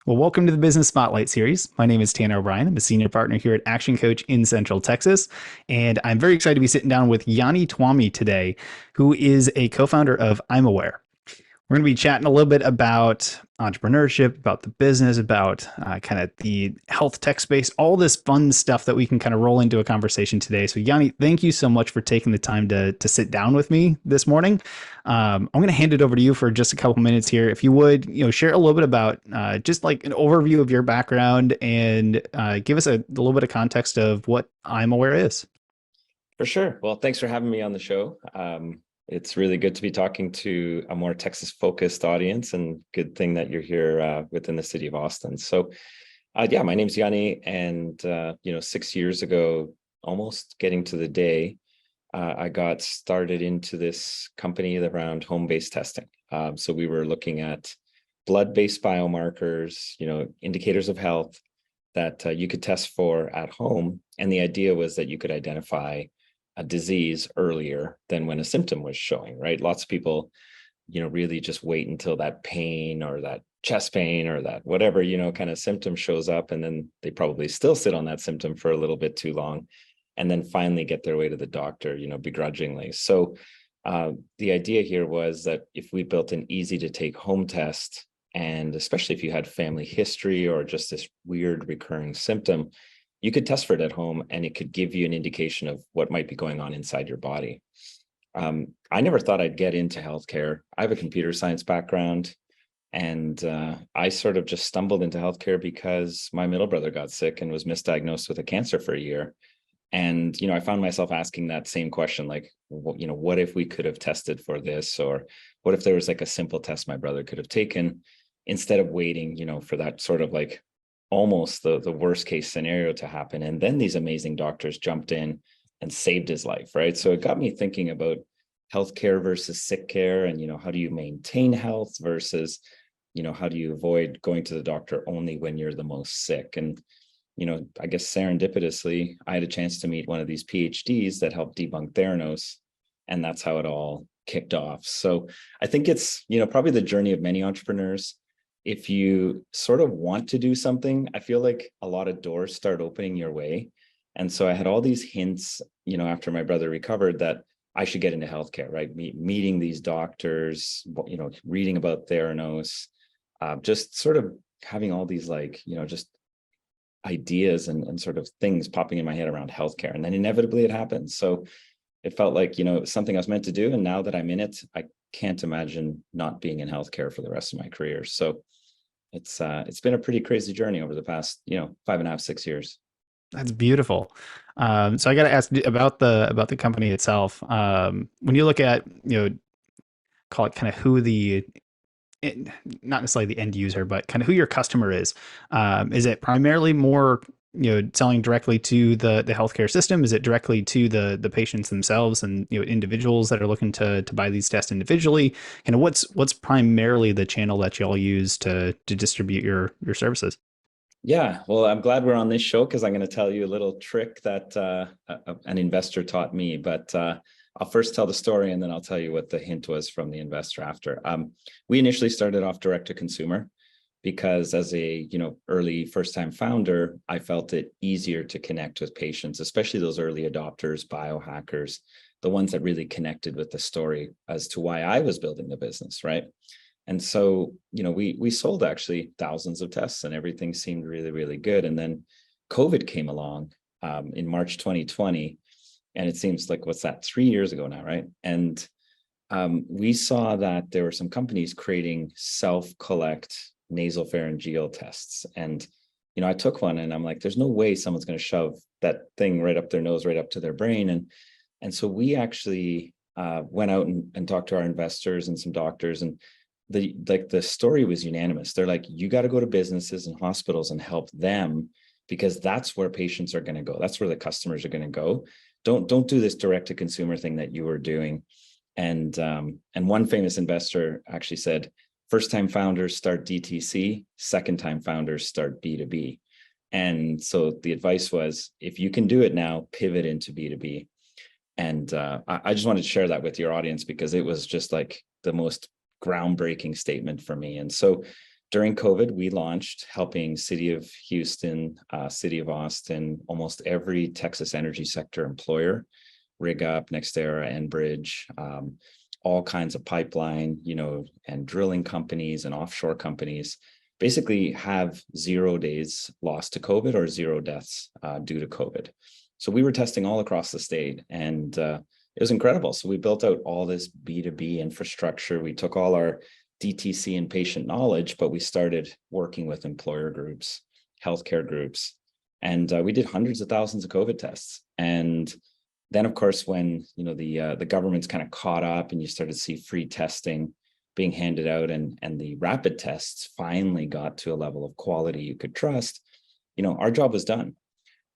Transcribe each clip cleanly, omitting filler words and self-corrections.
Well, welcome to the Business Spotlight series. My name is Tanner O'Brien. I'm a senior partner here at ActionCOACH in Central Texas. And I'm very excited to be sitting down with Jani Tuomi today, who is a co-founder of Imaware. We're going to be chatting a little bit about entrepreneurship, about the business, about kind of the health tech space, all this fun stuff that we can kind of roll into a conversation today. So, Jani, thank you so much for taking the time to sit down with me this morning. I'm going to hand it over to you for just a couple minutes here. If you would, share a little bit about just like an overview of your background and give us a little bit of context of what I'm Aware is. For sure. Well, thanks for having me on the show. It's really good to be talking to a more Texas-focused audience, and good thing that you're here within the city of Austin. So, yeah, my name's Jani, and 6 years ago, almost getting to the day, I got started into this company around home-based testing. So we were looking at blood-based biomarkers, indicators of health that you could test for at home, and the idea was that you could identify a disease earlier than when a symptom was showing, right? Lots of people, really just wait until that pain or that chest pain or that whatever, kind of symptom shows up, and then they probably still sit on that symptom for a little bit too long, and then finally get their way to the doctor, begrudgingly. So the idea here was that if we built an easy to take home test, and especially if you had family history or just this weird recurring symptom, you could test for it at home, and it could give you an indication of what might be going on inside your body. I never thought I'd get into healthcare. I have a computer science background, and I sort of just stumbled into healthcare because my middle brother got sick and was misdiagnosed with a cancer for a year. And, I found myself asking that same question, like, what if we could have tested for this? Or what if there was like a simple test my brother could have taken instead of waiting, for that sort of like almost the worst case scenario to happen. And then these amazing doctors jumped in and saved his life, right? So it got me thinking about healthcare versus sick care, and, how do you maintain health versus, how do you avoid going to the doctor only when you're the most sick? And, I guess serendipitously, I had a chance to meet one of these PhDs that helped debunk Theranos, and that's how it all kicked off. So I think it's, probably the journey of many entrepreneurs. If you sort of want to do something, I feel like a lot of doors start opening your way. And so I had all these hints, after my brother recovered, that I should get into healthcare, right? Meeting these doctors, reading about Theranos, just sort of having all these just ideas and sort of things popping in my head around healthcare. And then inevitably it happened. So it felt like, it was something I was meant to do. And now that I'm in it, I can't imagine not being in healthcare for the rest of my career. So it's been a pretty crazy journey over the past, 5.5, 6 years. That's beautiful. So I got to ask about the company itself. When you look at, call it kind of who not necessarily the end user, but kind of who your customer is it primarily more, selling directly to the healthcare system? Is it directly to the patients themselves and, individuals that are looking to buy these tests individually? Kind of what's primarily the channel that y'all use to distribute your services? Yeah, well, I'm glad we're on this show because I'm going to tell you a little trick that an investor taught me. But I'll first tell the story, and then I'll tell you what the hint was from the investor after. We initially started off direct to consumer because as a early first-time founder, I felt it easier to connect with patients, especially those early adopters, biohackers, the ones that really connected with the story as to why I was building the business, right? And so, we sold actually thousands of tests, and everything seemed really, really good. And then COVID came along in March 2020, and it seems like, what's that, 3 years ago now, right? And we saw that there were some companies creating self-collect nasopharyngeal tests. And, I took one and I'm like, there's no way someone's going to shove that thing right up their nose, right up to their brain. And so we actually went out and talked to our investors and some doctors, and the story was unanimous. They're like, you got to go to businesses and hospitals and help them, because that's where patients are going to go. That's where the customers are going to go. Don't do this direct to consumer thing that you were doing. And one famous investor actually said, first time founders start DTC, second time founders start B2B. And so the advice was, if you can do it now, pivot into B2B. And I just wanted to share that with your audience because it was just like the most groundbreaking statement for me. And so during COVID, we launched helping City of Houston, City of Austin, almost every Texas energy sector employer, rig up, NextEra, Enbridge, all kinds of pipeline, and drilling companies and offshore companies basically have 0 days lost to COVID or 0 deaths due to COVID. So we were testing all across the state, and it was incredible. So we built out all this B2B infrastructure. We took all our DTC and patient knowledge, but we started working with employer groups, healthcare groups, and we did hundreds of thousands of COVID tests. And then, of course, when the government's kind of caught up, and you started to see free testing being handed out, and the rapid tests finally got to a level of quality you could trust, our job was done.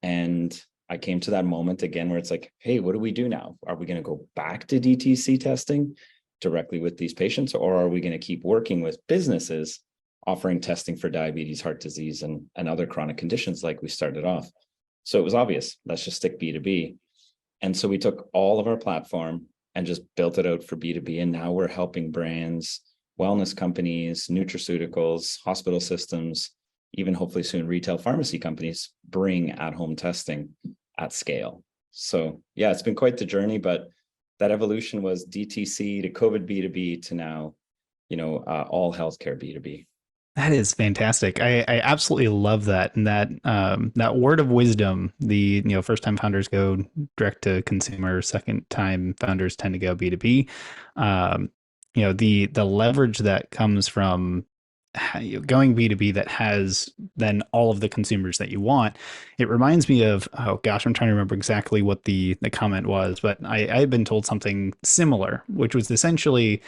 And I came to that moment again where it's like, hey, what do we do now? Are we going to go back to DTC testing directly with these patients, or are we going to keep working with businesses offering testing for diabetes, heart disease, and other chronic conditions like we started off? So it was obvious, let's just stick B2B. And so we took all of our platform and just built it out for B2B. And now we're helping brands, wellness companies, nutraceuticals, hospital systems, even hopefully soon retail pharmacy companies bring at-home testing at scale. So yeah, it's been quite the journey, but that evolution was DTC to COVID B2B to now, all healthcare B2B. That is fantastic. I absolutely love that. And that word of wisdom, first time founders go direct to consumer, second time founders tend to go B2B. The leverage that comes from going B2B that has then all of the consumers that you want. It reminds me of, oh gosh, I'm trying to remember exactly what the comment was, but I had been told something similar, which was essentially,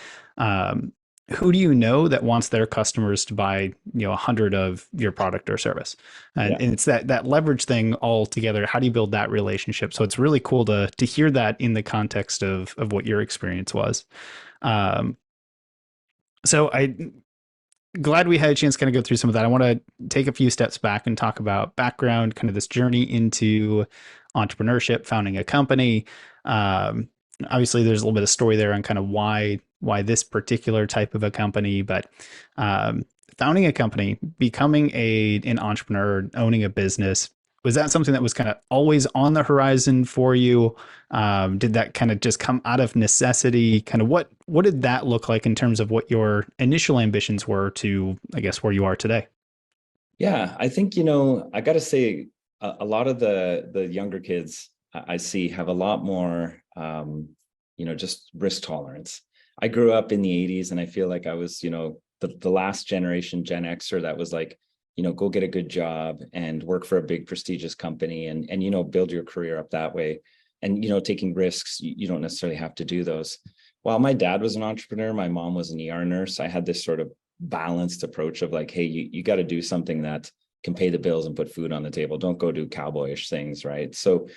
who do you know that wants their customers to buy 100 of your product or service? And it's that leverage thing all together. How do you build that relationship? So it's really cool to hear that in the context of what your experience was. So glad we had a chance to kind of go through some of that. I want to take a few steps back and talk about background, kind of this journey into entrepreneurship, founding a company. Obviously, there's a little bit of story there on kind of why this particular type of a company, but founding a company, becoming an entrepreneur, owning a business, was that something that was kind of always on the horizon for you? Did that kind of just come out of necessity? Kind of what did that look like in terms of what your initial ambitions were to, I guess, where you are today? Yeah, I think, I got to say, a lot of the younger kids I see have a lot more, just risk tolerance. I grew up in the 80s, and I feel like I was, the last generation Gen Xer that was like, go get a good job and work for a big prestigious company and build your career up that way. And, taking risks, you don't necessarily have to do those. While my dad was an entrepreneur, my mom was an ER nurse. I had this sort of balanced approach of like, hey, you got to do something that can pay the bills and put food on the table. Don't go do cowboyish things, right? So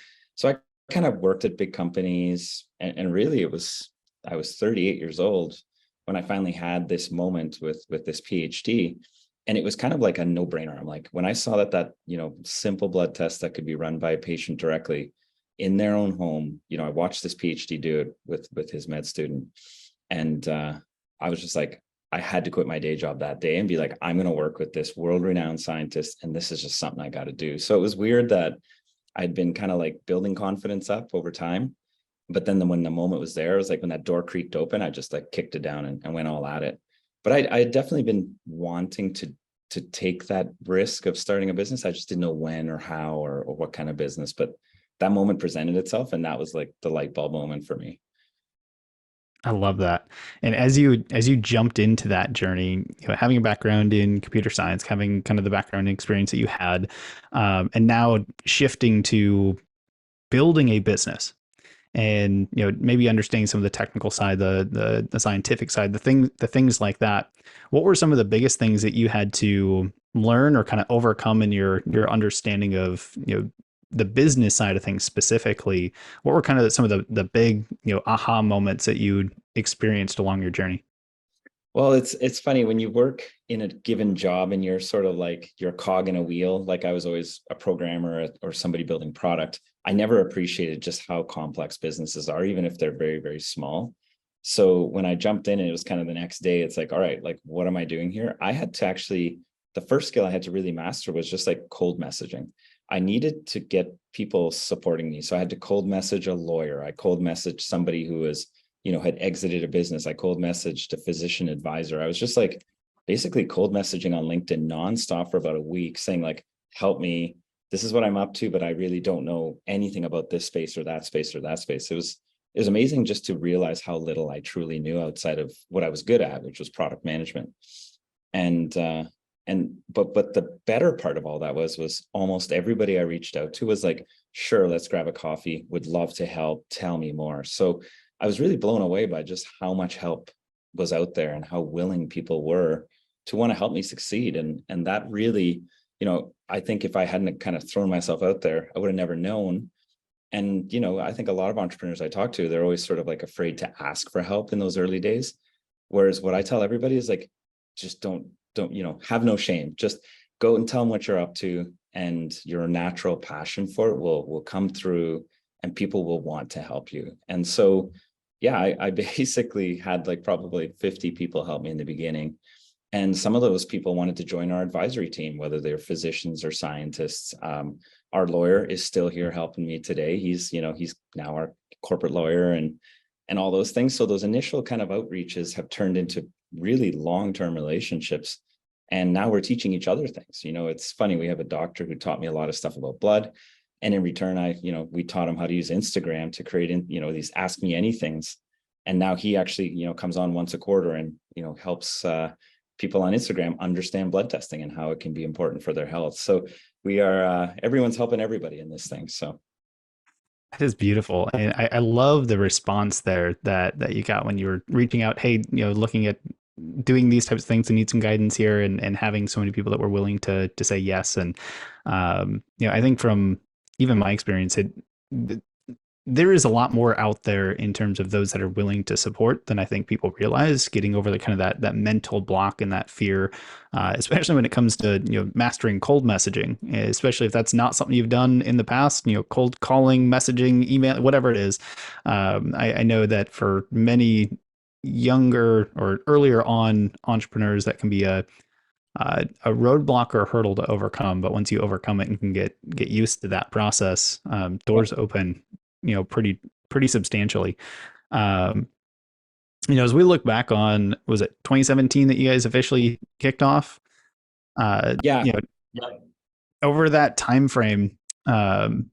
I kind of worked at big companies, and really I was 38 years old when I finally had this moment with this PhD. And it was kind of like a no-brainer. I'm like, when I saw that simple blood test that could be run by a patient directly in their own home, I watched this PhD do it with his med student. And I was just like, I had to quit my day job that day and be like, I'm going to work with this world-renowned scientist, and this is just something I got to do. So it was weird that I'd been kind of like building confidence up over time. But then when the moment was there, it was like when that door creaked open, I just like kicked it down and went all at it. But I had definitely been wanting to take that risk of starting a business. I just didn't know when or how or what kind of business. But that moment presented itself, and that was like the light bulb moment for me. I love that. And as you jumped into that journey, having a background in computer science, having kind of the background experience that you had, and now shifting to building a business, and maybe understanding some of the technical side, the scientific side, the things like that. What were some of the biggest things that you had to learn or kind of overcome in your understanding of the business side of things specifically? What were kind of some of the big aha moments that you experienced along your journey? Well, it's funny when you work in a given job and you're sort of like you're a cog in a wheel. Like I was always a programmer or somebody building product. I never appreciated just how complex businesses are, even if they're very, very small. So when I jumped in, it was kind of the next day. It's like, all right, like, what am I doing here? I had to actually, the first skill I had to really master was just like cold messaging. I needed to get people supporting me. So I had to cold message a lawyer. I cold message somebody who was, had exited a business. I cold messaged a physician advisor. I was just like basically cold messaging on LinkedIn nonstop for about a week saying like, help me. This is what I'm up to, but I really don't know anything about this space or that space or that space. It was amazing just to realize how little I truly knew outside of what I was good at, which was product management. And but the better part of all that was almost everybody I reached out to was like, sure, let's grab a coffee, would love to help, tell me more. So I was really blown away by just how much help was out there and how willing people were to want to help me succeed. And that really, I think if I hadn't kind of thrown myself out there, I would have never known. And, I think a lot of entrepreneurs I talk to, they're always sort of like afraid to ask for help in those early days. Whereas what I tell everybody is like, just don't, have no shame. Just go and tell them what you're up to, and your natural passion for it will come through, and people will want to help you. And so, yeah, I basically had like probably 50 people help me in the beginning. And some of those people wanted to join our advisory team, whether they're physicians or scientists. Our lawyer is still here helping me today. He's now our corporate lawyer and all those things. So those initial kind of outreaches have turned into really long-term relationships. And now we're teaching each other things. It's funny, we have a doctor who taught me a lot of stuff about blood. And in return, we taught him how to use Instagram to create these Ask Me Anythings. And now he actually, comes on once a quarter and, helps people on Instagram understand blood testing and how it can be important for their health. So we are, everyone's helping everybody in this thing. So That is beautiful. And I love the response there that you got when you were reaching out. Hey, looking at doing these types of things and need some guidance here, and having so many people that were willing to say yes. And, I think from even my experience, there is a lot more out there in terms of those that are willing to support than I think people realize. Getting over the kind of that mental block and that fear, especially when it comes to mastering cold messaging, especially if that's not something you've done in the past. Cold calling, messaging, email, whatever it is. I know that for many younger or earlier on entrepreneurs, that can be a roadblock or a hurdle to overcome. But once you overcome it and can get used to that process, doors open, pretty substantially. Um, as we look back on, was it 2017 that you guys officially kicked off? yeah. Over that time frame, I'm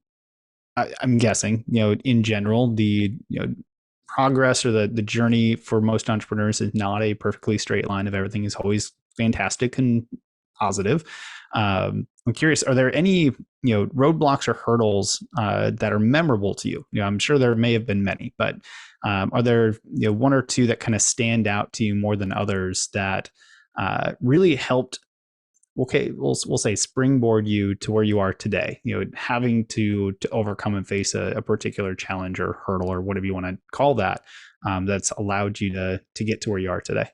guessing, in general, the progress or the journey for most entrepreneurs is not a perfectly straight line of everything is always fantastic and positive. I'm curious, are there any roadblocks or hurdles that are memorable to you? I'm sure there may have been many, but are there one or two that kind of stand out to you more than others that really helped? Okay, we'll say springboard you to where you are today. Having to overcome and face a particular challenge or hurdle or whatever you want to call that, that's allowed you to get to where you are today.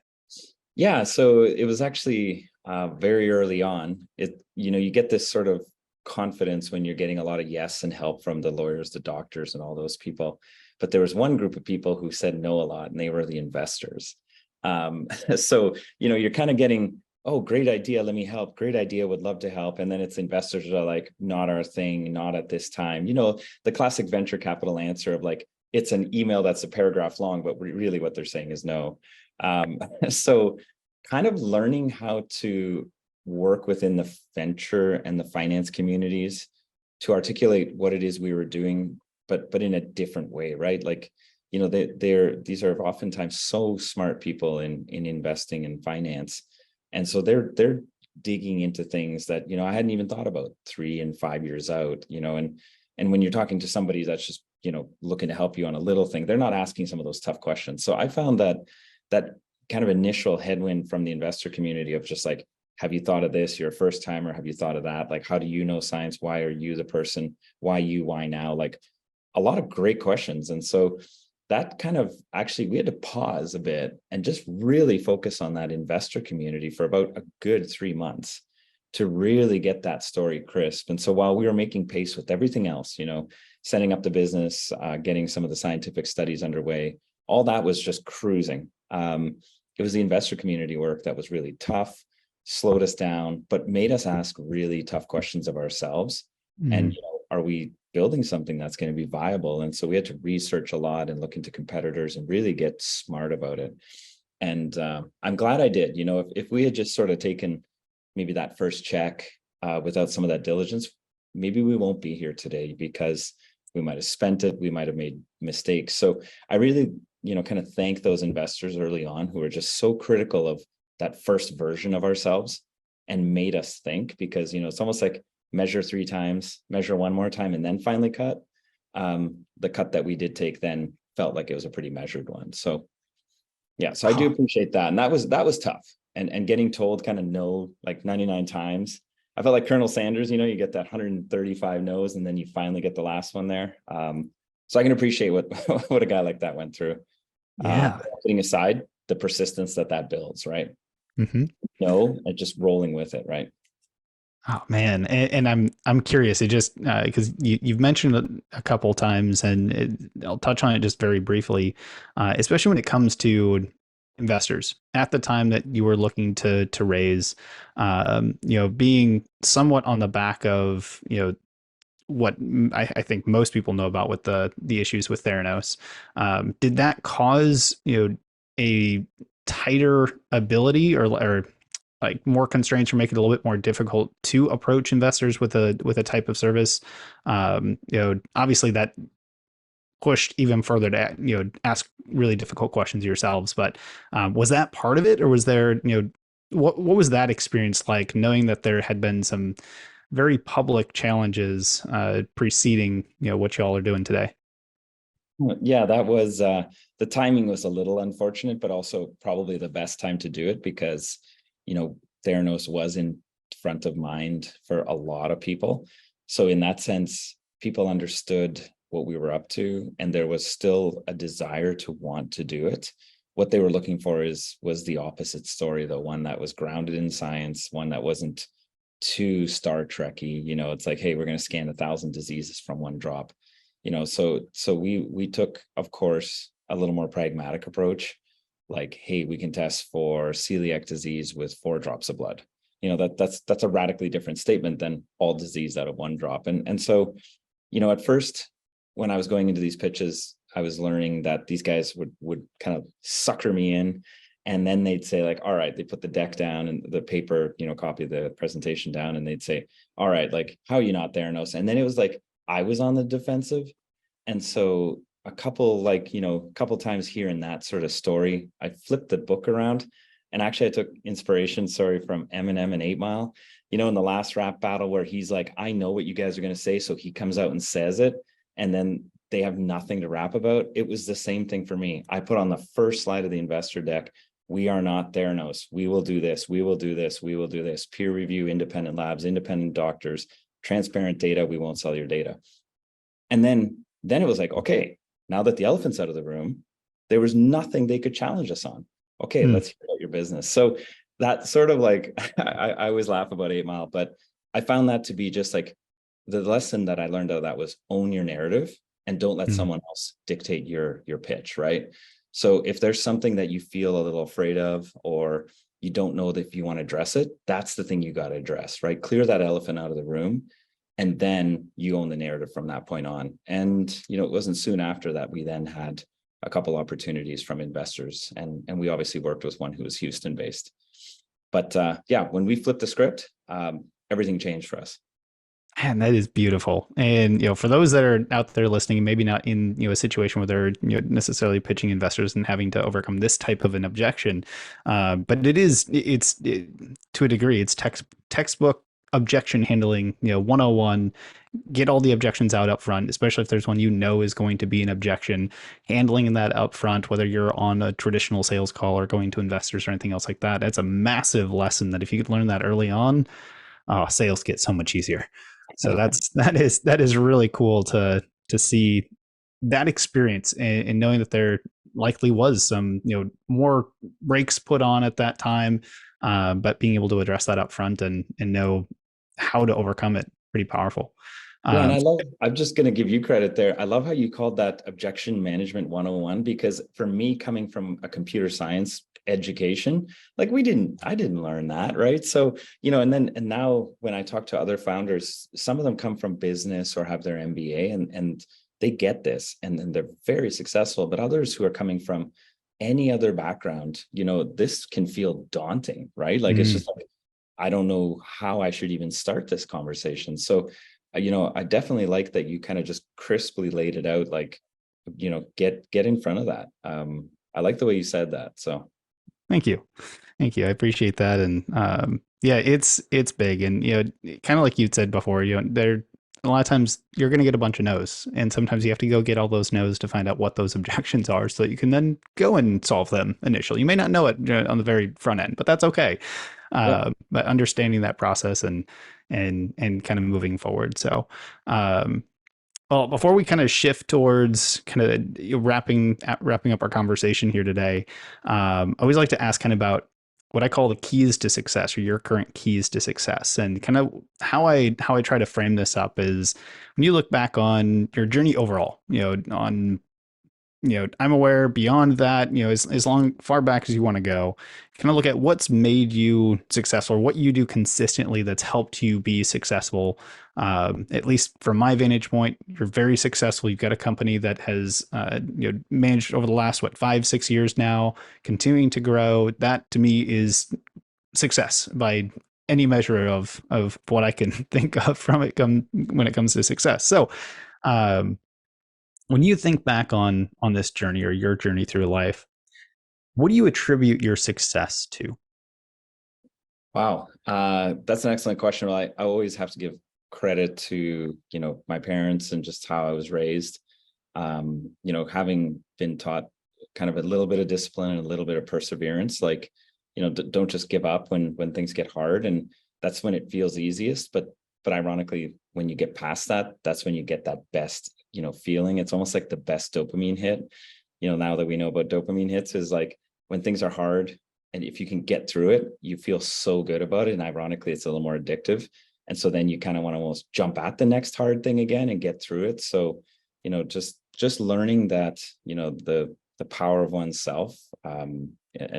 Yeah, so it was actually very early on. You get this sort of confidence when you're getting a lot of yes and help from the lawyers, the doctors, and all those people. But there was one group of people who said no a lot, and they were the investors. So you're kind of getting, oh, great idea, let me help. Great idea, would love to help. And then it's investors that are like, not our thing, not at this time. The classic venture capital answer of like, it's an email that's a paragraph long, but really what they're saying is no. So kind of learning how to work within the venture and the finance communities to articulate what it is we were doing, but in a different way, right? Like, these are oftentimes so smart people in investing and finance. And so they're digging into things that, I hadn't even thought about 3 and 5 years out, and when you're talking to somebody that's just, looking to help you on a little thing, they're not asking some of those tough questions. So I found that kind of initial headwind from the investor community of just like, have you thought of this? You're a first timer. Have you thought of that? Like, how do you know science? Why are you the person? Why you? Why now? Like a lot of great questions. And so that kind of actually, we had to pause a bit and just really focus on that investor community for about a good 3 months to really get that story crisp. And so while we were making pace with everything else, setting up the business, getting some of the scientific studies underway, all that was just cruising. It was the investor community work that was really tough, slowed us down, but made us ask really tough questions of ourselves. And Mm. are we building something that's going to be viable? And so we had to research a lot and look into competitors and really get smart about it. And I'm glad I did. If we had just sort of taken maybe that first check without some of that diligence, maybe we won't be here today, because we might have spent it, we might have made mistakes. So I really, kind of thank those investors early on who were just so critical of that first version of ourselves and made us think, because, it's almost like measure 3 times, measure 1 more time, and then finally cut. The cut that we did take then felt like it was a pretty measured one. So yeah, so I do Huh. appreciate that. And that was tough. And getting told kind of no like 99 times. I felt like Colonel Sanders, you get that 135 no's and then you finally get the last one there. So I can appreciate what what a guy like that went through. Yeah. Putting aside the persistence that builds, right? Hmm. No, and just rolling with it, right? Oh man, and I'm curious. It just because you've mentioned it a couple times, and I'll touch on it just very briefly, especially when it comes to investors at the time that you were looking to raise, being somewhat on the back of what I think most people know about with the issues with Theranos. Did that cause a tighter ability or like more constraints or make it a little bit more difficult to approach investors with a type of service? Obviously that pushed even further to ask really difficult questions yourselves. But was that part of it, or was there what was that experience like, knowing that there had been some very public challenges preceding what y'all are doing today? Yeah, that was the timing was a little unfortunate, but also probably the best time to do it, because Theranos was in front of mind for a lot of people. So in that sense, people understood what we were up to, and there was still a desire to want to do it. What they were looking for was the opposite story, though, one that was grounded in science, one that wasn't too Star Trekky. It's like, hey, we're going to scan 1,000 diseases from one drop. So we took, of course, a little more pragmatic approach, like, hey, we can test for celiac disease with 4 drops of blood. That's a radically different statement than all disease out of 1 drop. And so, at first, when I was going into these pitches, I was learning that these guys would kind of sucker me in, and then they'd say, like, all right, they put the deck down and the paper, copy of the presentation down, and they'd say, all right, like, how are you not Theranos? And then it was like I was on the defensive. And so a couple times here in that sort of story, I flipped the book around, and actually I took inspiration, from Eminem and 8 Mile, in the last rap battle, where he's like, I know what you guys are going to say. So he comes out and says it, and then they have nothing to rap about. It was the same thing for me. I put on the first slide of the investor deck, we are not Theranos. We will do this. We will do this. We will do this. Peer review, independent labs, independent doctors, transparent data. We won't sell your data. And then it was like, okay, now that the elephant's out of the room, there was nothing they could challenge us on. Okay, Hmm. let's hear about your business. So that sort of like, I always laugh about 8 Mile, but I found that to be just like the lesson that I learned out of that was own your narrative and don't let Hmm. someone else dictate your pitch, right? So if there's something that you feel a little afraid of, or you don't know that if you want to address it, that's the thing you got to address, right? Clear that elephant out of the room, and then you own the narrative from that point on. And it wasn't soon after that we then had a couple opportunities from investors, and we obviously worked with one who was Houston based. But yeah, when we flipped the script, everything changed for us. Man, that is beautiful. And for those that are out there listening, maybe not in a situation where they're necessarily pitching investors and having to overcome this type of an objection, but to a degree, it's textbook objection handling. 101. Get all the objections out up front, especially if there's one is going to be an objection. Handling that up front, whether you're on a traditional sales call or going to investors or anything else like that, that's a massive lesson that if you could learn that early on, sales get so much easier. So that is really cool to see that experience, and knowing that there likely was some more brakes put on at that time, but being able to address that up front and know how to overcome it, pretty powerful. Yeah, and I'm just going to give you credit there. I love how you called that objection management 101, because for me, coming from a computer science education, like I didn't learn that, right? So, and now when I talk to other founders, some of them come from business or have their MBA, and they get this and then they're very successful. But others who are coming from any other background, this can feel daunting, right? Like it's Mm. just like, I don't know how I should even start this conversation. So, I definitely like that you kind of just crisply laid it out, like, get in front of that. I like the way you said that. So Thank you. Thank you. I appreciate that. And yeah, it's big. And kind of like you said before, there a lot of times you're going to get a bunch of no's, and sometimes you have to go get all those no's to find out what those objections are, so that you can then go and solve them initially. You may not know it on the very front end, but that's okay. yeah. But understanding that process and kind of moving forward. So well, before we kind of shift towards kind of wrapping up our conversation here today, I always like to ask kind of about what I call the keys to success, or your current keys to success, and kind of how I try to frame this up is when you look back on your journey overall, on I'm aware beyond that, as long far back as you want to go, kind of look at what's made you successful, or what you do consistently that's helped you be successful. At least from my vantage point, you're very successful. You've got a company that has managed over the last 5-6 years now, continuing to grow. That to me is success by any measure of what I can think of from it when it comes to success. So um, when you think back on this journey, or your journey through life, what do you attribute your success to? Wow. That's an excellent question. Well, I always have to give credit to, my parents and just how I was raised. Having been taught kind of a little bit of discipline and a little bit of perseverance, like, don't just give up when things get hard. And that's when it feels easiest. But ironically, when you get past that, that's when you get that best, feeling. It's almost like the best dopamine hit. Now that we know about dopamine hits, is like when things are hard, and if you can get through it, you feel so good about it. And ironically, it's a little more addictive. And so then you kind of want to almost jump at the next hard thing again and get through it. So, just learning that, the power of oneself, and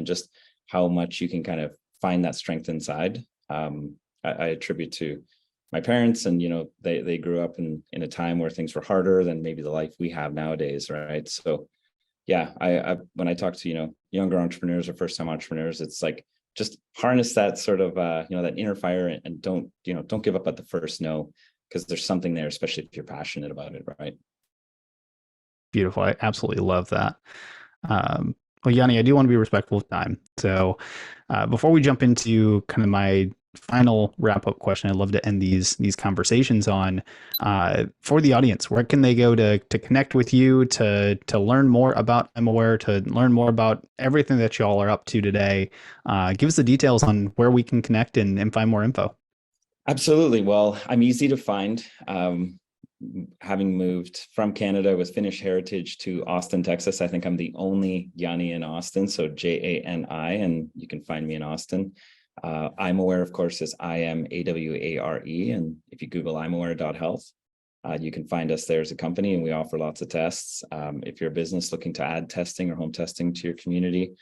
just how much you can kind of find that strength inside. I attribute to my parents, and they grew up in a time where things were harder than maybe the life we have nowadays, right? So yeah, I when I talk to younger entrepreneurs or first time entrepreneurs, it's like just harness that sort of that inner fire, and don't give up at the first no, because there's something there, especially if you're passionate about it, right? Beautiful. I absolutely love that. Well, Yanni, I do want to be respectful of time. So before we jump into kind of my final wrap up question, I'd love to end these conversations on for the audience. Where can they go to connect with you, to learn more about Imaware, to learn more about everything that y'all are up to today? Give us the details on where we can connect and find more info. Absolutely. Well, I'm easy to find. Having moved from Canada with Finnish heritage to Austin, Texas, I think I'm the only Jani in Austin. So Jani, and you can find me in Austin. Imaware, of course, is IMAWARE. And if you Google imaware.health, you can find us there as a company, and we offer lots of tests. If you're a business looking to add testing or home testing to your community,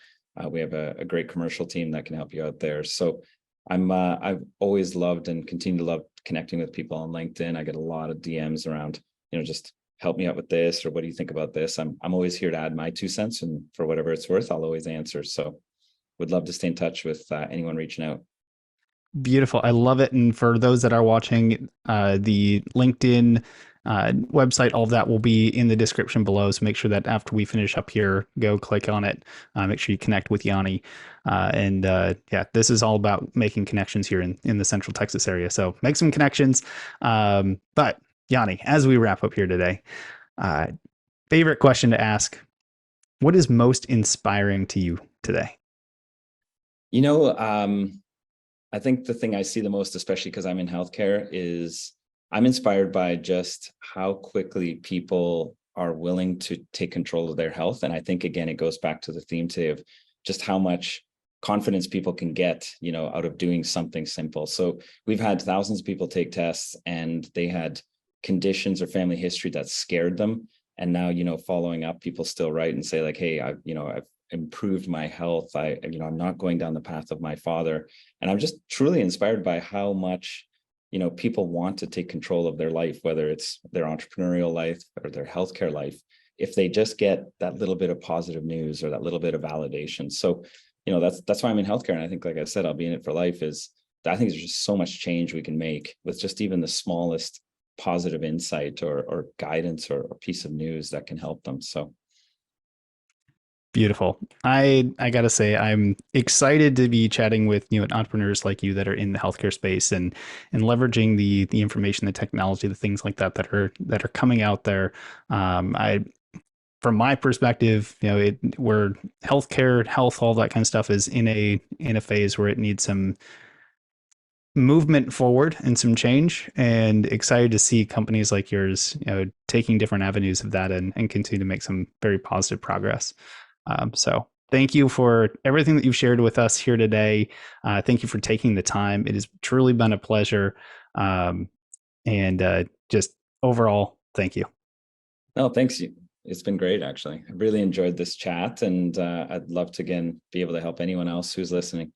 we have a great commercial team that can help you out there. So I've always loved and continue to love connecting with people on LinkedIn. I get a lot of DMs around, just help me out with this, or what do you think about this? I'm always here to add my 2 cents, and for whatever it's worth, I'll always answer. So would love to stay in touch with anyone reaching out. Beautiful. I love it. And for those that are watching, the LinkedIn website, all of that will be in the description below. So make sure that after we finish up here, go click on it. Make sure you connect with Yanni. Yeah, this is all about making connections here in the Central Texas area. So make some connections. But Yanni, as we wrap up here today, uh, favorite question to ask: what is most inspiring to you today? You know, I think the thing I see the most, especially because I'm in healthcare, is I'm inspired by just how quickly people are willing to take control of their health. And I think, again, it goes back to the theme today of just how much confidence people can get, out of doing something simple. So we've had thousands of people take tests, and they had conditions or family history that scared them. And now, following up, people still write and say like, hey, I've improved my health. I'm not going down the path of my father. And I'm just truly inspired by how much, people want to take control of their life, whether it's their entrepreneurial life or their healthcare life, if they just get that little bit of positive news or that little bit of validation. So, that's why I'm in healthcare. And I think, like I said, I'll be in it for life. I think there's just so much change we can make with just even the smallest positive insight or guidance or piece of news that can help them. So Beautiful. I gotta say, I'm excited to be chatting with entrepreneurs like you that are in the healthcare space and leveraging the information, the technology, the things like that are coming out there. I From my perspective, where healthcare, health, all that kind of stuff is in a phase where it needs some movement forward and some change, and excited to see companies like yours, taking different avenues of that and continue to make some very positive progress. So thank you for everything that you've shared with us here today. Thank you for taking the time. It has truly been a pleasure. And just overall, thank you. no, thanks. It's been great, actually. I really enjoyed this chat, and I'd love to, again, be able to help anyone else who's listening.